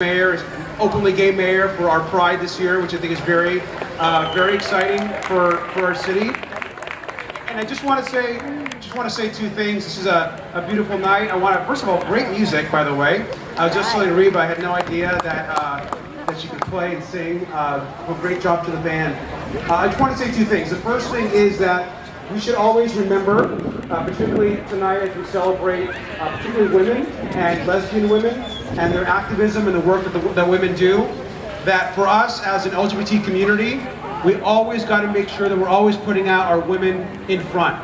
Mayor is openly gay mayor for our Pride this year, which I think is very exciting for our city. And I just want to say two things. This is a beautiful night. I want to, first of all, great music, by the way. I was just telling Reba, I had no idea that she could play and sing. Well, great job to the band. I just want to say two things. The first thing is that we should always remember, particularly tonight as we celebrate particularly women and lesbian women and their activism and the work that women do, that for us as an LGBT community, we always got to make sure that we're always putting out our women in front.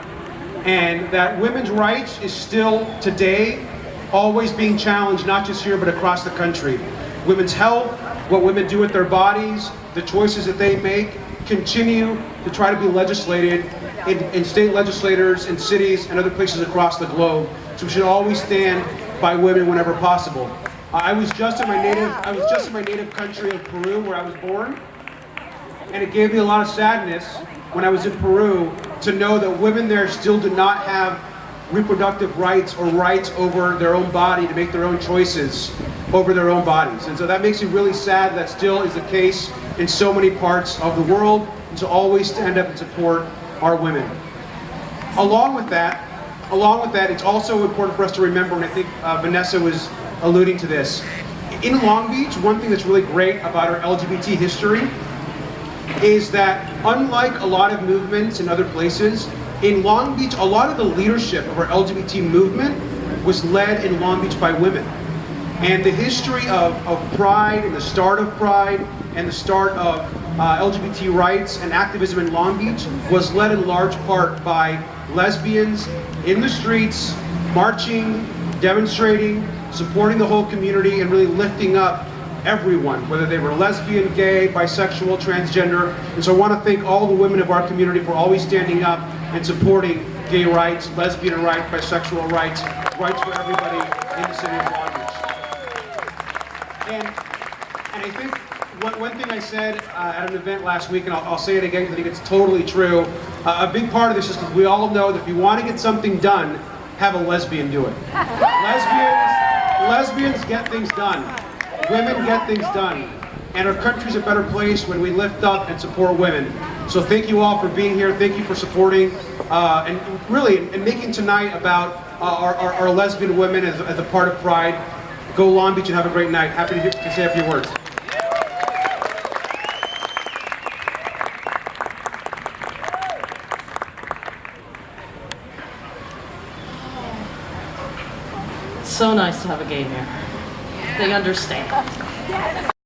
And that women's rights is still today always being challenged, not just here but across the country. Women's health, what women do with their bodies, the choices that they make, continue to try to be legislated in state legislators, in cities, and other places across the globe. So we should always stand by women whenever possible. I was just in my native country of Peru, where I was born, and it gave me a lot of sadness when I was in Peru to know that women there still do not have reproductive rights or rights over their own body to make their own choices over their own bodies. And so that makes me really sad that still is the case in so many parts of the world, and to always stand up and support our women. Along with that, it's also important for us to remember, and I think Vanessa was alluding to this, in Long Beach, one thing that's really great about our LGBT history is that unlike a lot of movements in other places, in Long Beach, a lot of the leadership of our LGBT movement was led in Long Beach by women. And the history of Pride and the start of Pride and the start of LGBT rights and activism in Long Beach was led in large part by lesbians in the streets, marching, demonstrating, supporting the whole community, and really lifting up everyone, whether they were lesbian, gay, bisexual, transgender. And so I want to thank all the women of our community for always standing up and supporting gay rights, lesbian rights, bisexual rights, rights for everybody in the city of Long Beach. And I think one thing I said at an event last week, and I'll say it again because I think it's totally true, a big part of this is because we all know that if you want to get something done, have a lesbian do it. Lesbians get things done. Women get things done. And our country's a better place when we lift up and support women. So thank you all for being here. Thank you for supporting and really making tonight about our lesbian women as a part of Pride. Go Long Beach and have a great night. Happy to say a few words. So nice to have a gay mayor. They understand.